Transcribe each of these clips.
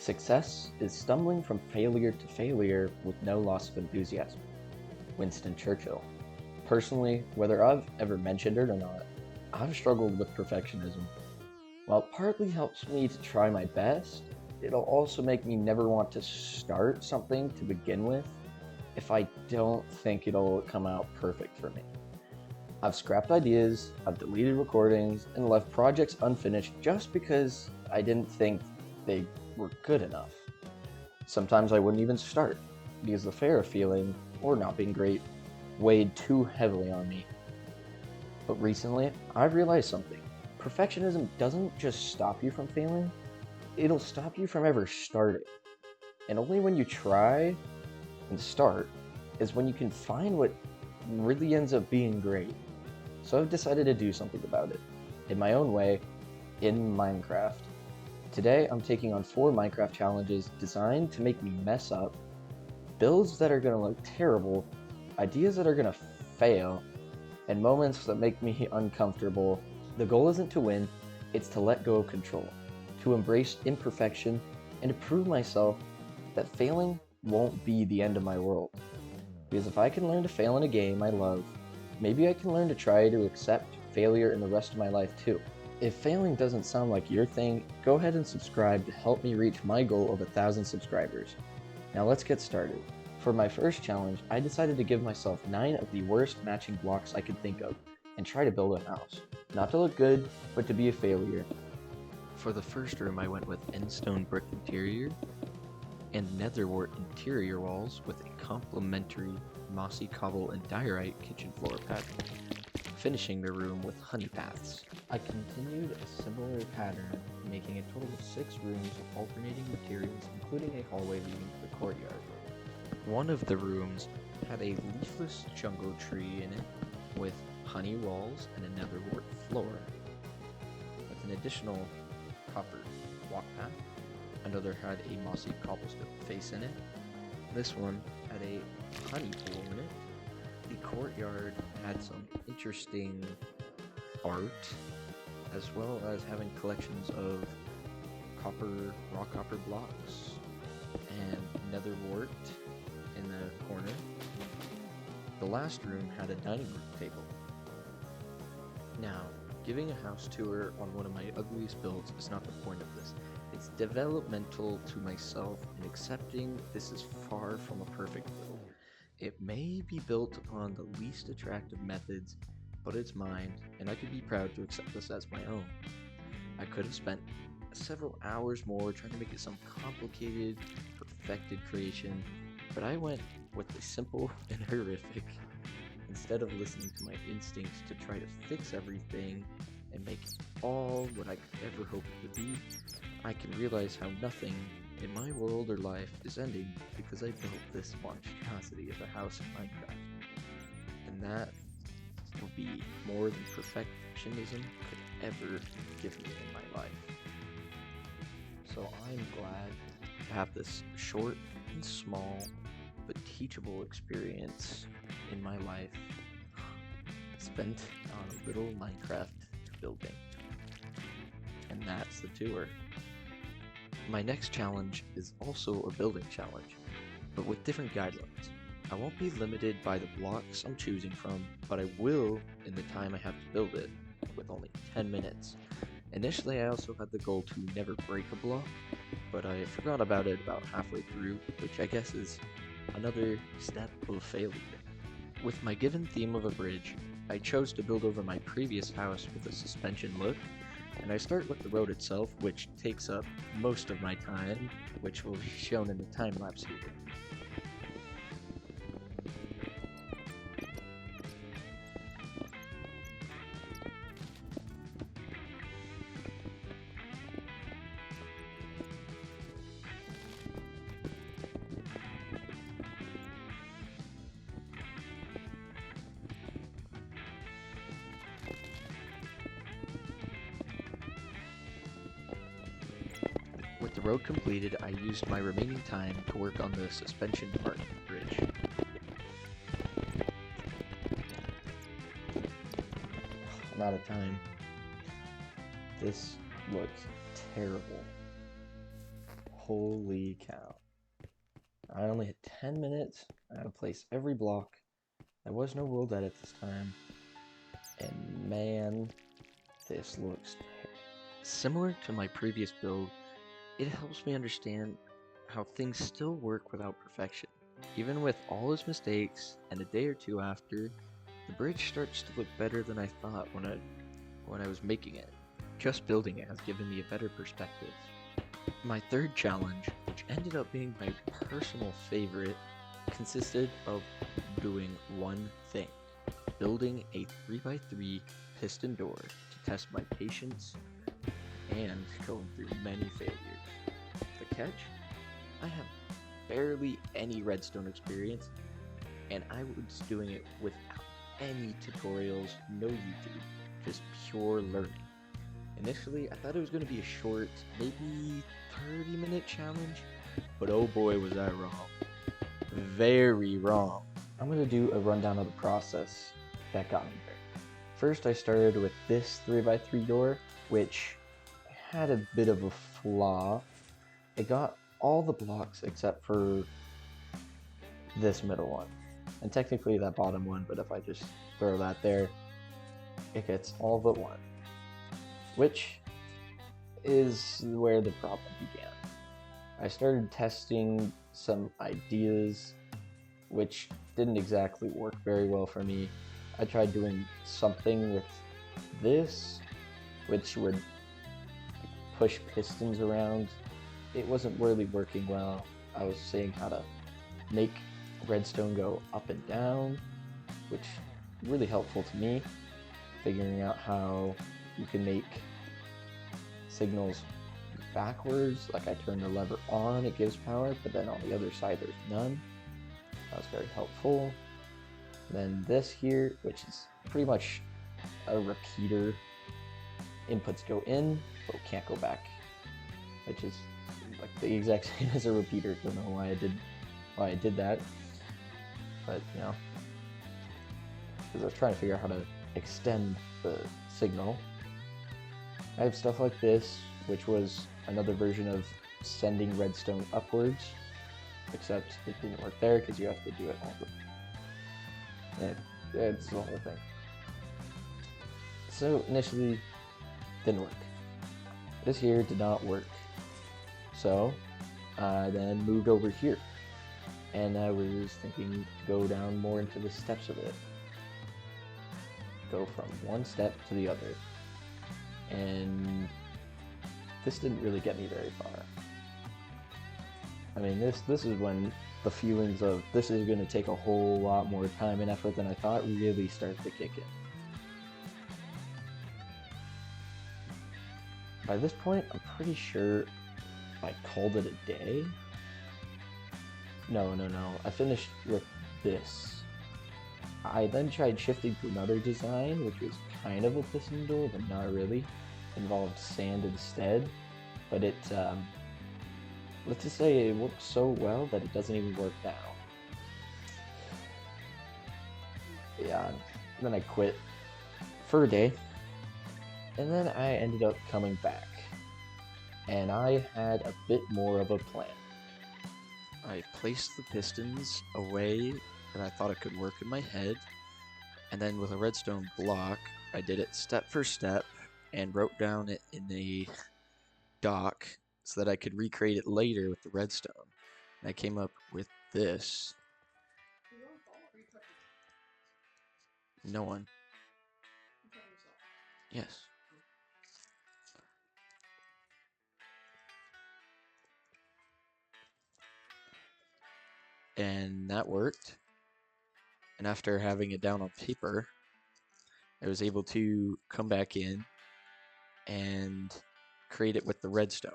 Success is stumbling from failure to failure with no loss of enthusiasm. Winston Churchill. Personally, whether I've ever mentioned it or not, I've struggled with perfectionism. While it partly helps me to try my best, it'll also make me never want to start something to begin with if I don't think it'll come out perfect for me. I've scrapped ideas, I've deleted recordings, and left projects unfinished just because I didn't think they were good enough. Sometimes I wouldn't even start because the fear of failing or not being great weighed too heavily on me. But recently, I've realized something. Perfectionism doesn't just stop you from failing, it'll stop you from ever starting. And only when you try and start is when you can find what really ends up being great. So I've decided to do something about it, in my own way, in Minecraft. Today I'm taking on 4 Minecraft challenges designed to make me mess up, builds that are going to look terrible, ideas that are going to fail, and moments that make me uncomfortable. The goal isn't to win, it's to let go of control, to embrace imperfection, and to prove myself that failing won't be the end of my world. Because if I can learn to fail in a game I love, maybe I can learn to try to accept failure in the rest of my life too. If failing doesn't sound like your thing, go ahead and subscribe to help me reach my goal of 1,000 subscribers. Now let's get started. For my first challenge, I decided to give myself 9 of the worst matching blocks I could think of and try to build a house. Not to look good, but to be a failure. For the first room, I went with endstone brick interior and netherwort interior walls with a complementary mossy cobble and diorite kitchen floor pattern, finishing the room with honey paths. I continued a similar pattern, making a total of 6 rooms with alternating materials, including a hallway leading to the courtyard. One of the rooms had a leafless jungle tree in it with honey walls and a netherwort floor, with an additional copper walk path. Another had a mossy cobblestone face in it. This one had a honey pool in it. The courtyard had some interesting art, as well as having collections of raw copper blocks, and netherwort in the corner. The last room had a dining room table. Now, giving a house tour on one of my ugliest builds is not the point of this. It's developmental to myself and accepting this is far from a perfect build. It may be built upon the least attractive methods, but it's mine, and I could be proud to accept this as my own. I could have spent several hours more trying to make it some complicated, perfected creation, but I went with the simple and horrific. Instead of listening to my instincts to try to fix everything and make it all what I could ever hope it to be, I can realize how nothing in my world or life is ending because I built this monstrosity of a house in Minecraft. And that will be more than perfectionism could ever give me in my life. So I'm glad to have this short and small but teachable experience in my life spent on a little Minecraft building. And that's the tour. My next challenge is also a building challenge, but with different guidelines. I won't be limited by the blocks I'm choosing from, but I will in the time I have to build it, with only 10 minutes. Initially, I also had the goal to never break a block, but I forgot about it about halfway through, which I guess is another step of failure. With my given theme of a bridge, I chose to build over my previous house with a suspension look, and I start with the road itself, which takes up most of my time, which will be shown in the time lapse here. With the road completed, I used my remaining time to work on the suspension part of the bridge. I'm out of time. This looks terrible. Holy cow. I only had 10 minutes. I had to place every block. There was no world edit this time. And man, this looks terrible. Similar to my previous build, it helps me understand how things still work without perfection. Even with all its mistakes, and a day or two after, the bridge starts to look better than I thought when I was making it. Just building it has given me a better perspective. My third challenge, which ended up being my personal favorite, consisted of doing one thing: building a 3x3 piston door to test my patience and going through many failures. The catch? I have barely any redstone experience, and I was doing it without any tutorials, no YouTube, just pure learning. Initially, I thought it was going to be a short, maybe 30-minute challenge, but oh boy was I wrong. Very wrong. I'm going to do a rundown of the process that got me there. First, I started with this 3x3 door, which had a bit of a flaw. It got all the blocks except for this middle one, and technically that bottom one, but if I just throw that there, it gets all but one, which is where the problem began. I started testing some ideas which didn't exactly work very well for me. I tried doing something with this, which would push pistons around. It wasn't really working well. I was saying how to make redstone go up and down, which really helpful to me, figuring out how you can make signals backwards. Like I turn the lever on, it gives power, but then on the other side there's none. That was very helpful. Then this here, which is pretty much a repeater. Inputs go in, but can't go back, which is like the exact same as a repeater. Don't know why I did that, but you know, because I was trying to figure out how to extend the signal. I have stuff like this, which was another version of sending redstone upwards, except it didn't work there because you have to do it all the it's the whole thing. So initially didn't work. This here did not work. So I then moved over here, and I was thinking go down more into the steps of it. Go from one step to the other. And this didn't really get me very far. I mean, this is when the feelings of this is going to take a whole lot more time and effort than I thought really started to kick in. By this point, I'm pretty sure I called it a day. No. I finished with this. I then tried shifting to another design, which was kind of a piston door, but not really. Involved sand instead, but it, let's just say it worked so well that it doesn't even work now. Yeah, then I quit for a day, and then I ended up coming back, and I had a bit more of a plan. I placed the pistons away that I thought it could work in my head, and then with a redstone block, I did it step for step and wrote down it in a doc so that I could recreate it later with the redstone. And I came up with this. No one. Yes. And that worked. And after having it down on paper, I was able to come back in and create it with the redstone.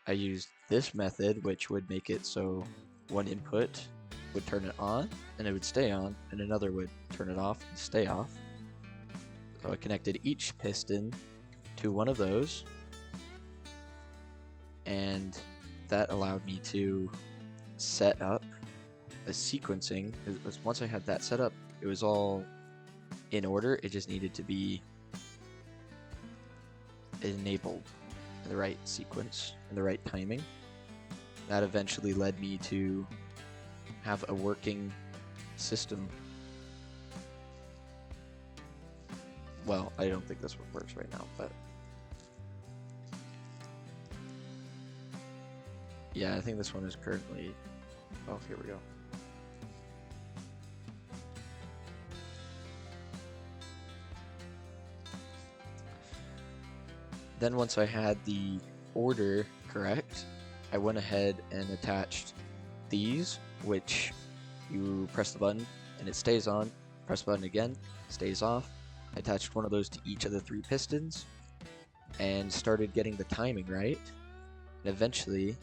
I used this method, which would make it so one input would turn it on and it would stay on, and another would turn it off and stay off. So I connected each piston to one of those, and that allowed me to set up a sequencing. Once I had that set up, it was all in order. It just needed to be enabled in the right sequence and the right timing. That eventually led me to have a working system. Well, I don't think this one works right now, but yeah, I think this one is currently... Oh, here we go. Then once I had the order correct, I went ahead and attached these, which you press the button and it stays on, press the button again, stays off. I attached one of those to each of the 3 pistons and started getting the timing right. And eventually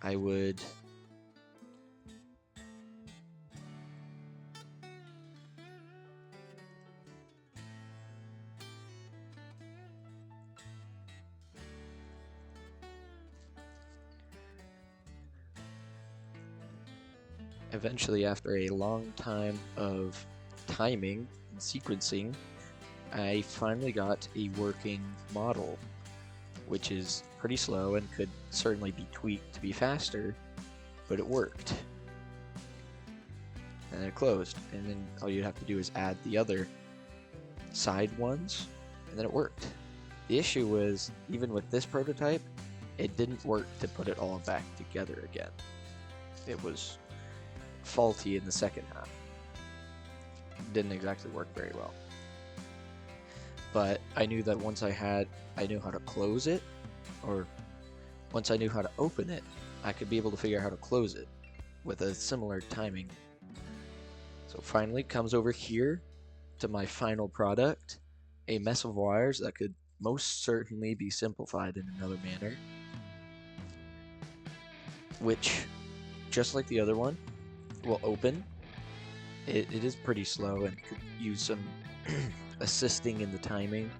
I would after a long time of timing and sequencing, I finally got a working model, which is pretty slow and could certainly be tweaked to be faster, but it worked. And it closed, and then all you'd have to do is add the other side ones, and then it worked. The issue was, even with this prototype, it didn't work to put it all back together again. It was faulty in the second half. It didn't exactly work very well. But I knew that once I knew how to close it, or once I knew how to open it, I could be able to figure out how to close it with a similar timing. So finally comes over here to my final product, a mess of wires that could most certainly be simplified in another manner, which, just like the other one, will open. It is pretty slow and could use some assisting in the timing,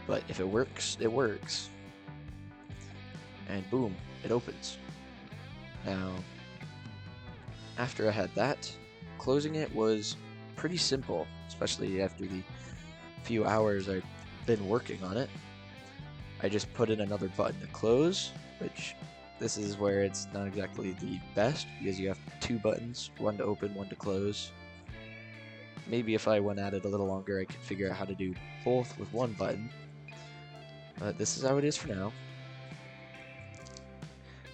but if it works, it works. And boom, it opens. Now, after I had that, closing it was pretty simple, especially after the few hours I've been working on it. I just put in another button to close, which this is where it's not exactly the best because you have 2 buttons, one to open, one to close. Maybe if I went at it a little longer, I could figure out how to do both with 1 button. But this is how it is for now.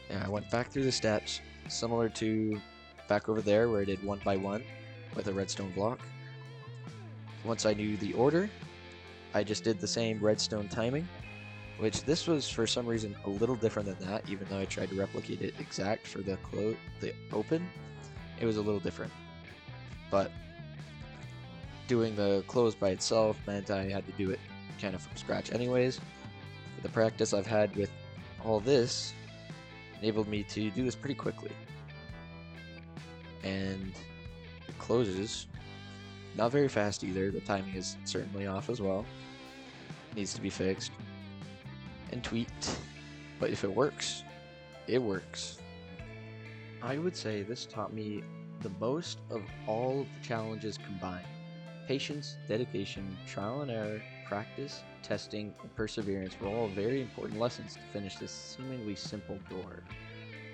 And I went back through the steps, similar to back over there where I did 1 by 1 with a redstone block. Once I knew the order, I just did the same redstone timing, which this was for some reason a little different than that, even though I tried to replicate it exact for the open, it was a little different. But doing the close by itself meant I had to do it kind of from scratch anyways. But the practice I've had with all this enabled me to do this pretty quickly. And it closes not very fast either. The timing is certainly off as well. Needs to be fixed and tweaked, but if it works, it works. I would say this taught me the most of all of the challenges combined. Patience, dedication, trial and error, practice, testing, and perseverance were all very important lessons to finish this seemingly simple door.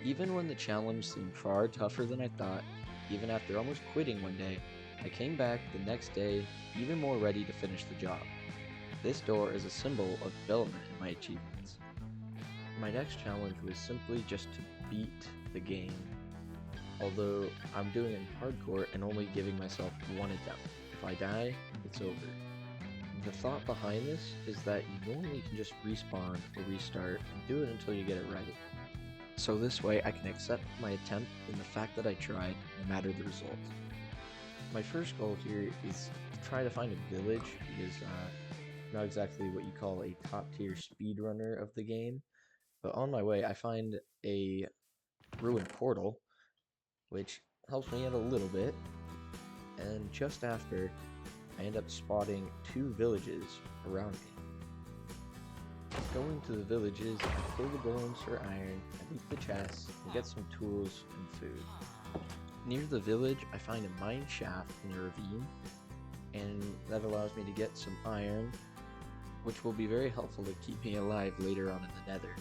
Even when the challenge seemed far tougher than I thought, even after almost quitting one day, I came back the next day even more ready to finish the job. This door is a symbol of development in my achievements. My next challenge was simply just to beat the game, although I'm doing it in hardcore and only giving myself 1 attempt. If I die, it's over. The thought behind this is that you normally can just respawn or restart and do it until you get it right. So this way I can accept my attempt and the fact that I tried, no matter the result. My first goal here is to try to find a village, because not exactly what you call a top tier speedrunner of the game, but on my way I find a ruined portal, which helps me out a little bit, and just after, I end up spotting 2 villages around me. Going to the villages, I kill the golems for iron, I loot the chests, and get some tools and food. Near the village, I find a mine shaft in a ravine, and that allows me to get some iron, which will be very helpful to keep me alive later on in the nether.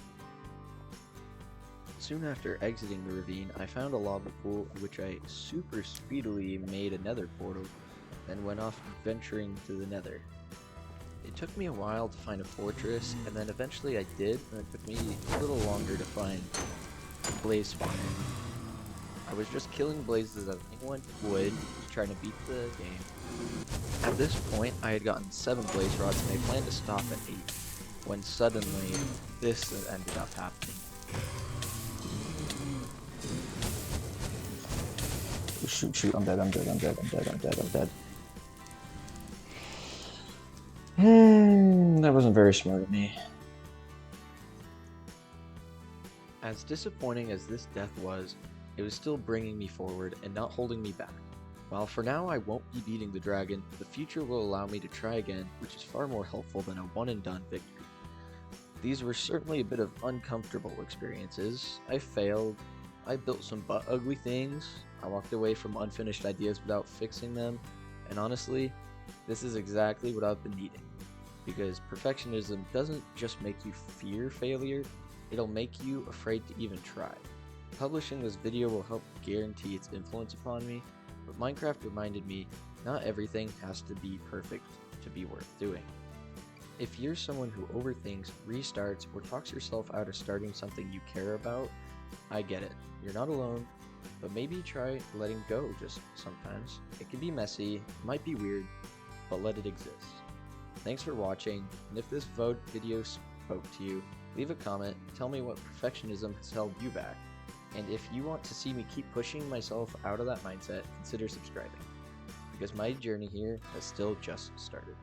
Soon after exiting the ravine, I found a lava pool in which I super speedily made a nether portal, then went off venturing to the nether. It took me a while to find a fortress, and then eventually I did, and it took me a little longer to find blaze spawner. I was just killing blazes as anyone would, trying to beat the game. At this point, I had gotten 7 blaze rods, and I planned to stop at 8, when suddenly, this ended up happening. Shoot, I'm dead. That wasn't very smart of me. As disappointing as this death was, it was still bringing me forward and not holding me back. While for now I won't be beating the dragon, the future will allow me to try again, which is far more helpful than a one-and-done victory. These were certainly a bit of uncomfortable experiences. I failed, I built some butt-ugly things, I walked away from unfinished ideas without fixing them, and honestly, this is exactly what I've been needing. Because perfectionism doesn't just make you fear failure, it'll make you afraid to even try. Publishing this video will help guarantee its influence upon me, but Minecraft reminded me not everything has to be perfect to be worth doing. If you're someone who overthinks, restarts, or talks yourself out of starting something you care about, I get it. You're not alone, but maybe try letting go just sometimes. It can be messy, might be weird, but let it exist. Thanks for watching, and if this video spoke to you, leave a comment, tell me what perfectionism has held you back, and if you want to see me keep pushing myself out of that mindset, consider subscribing, because my journey here has still just started.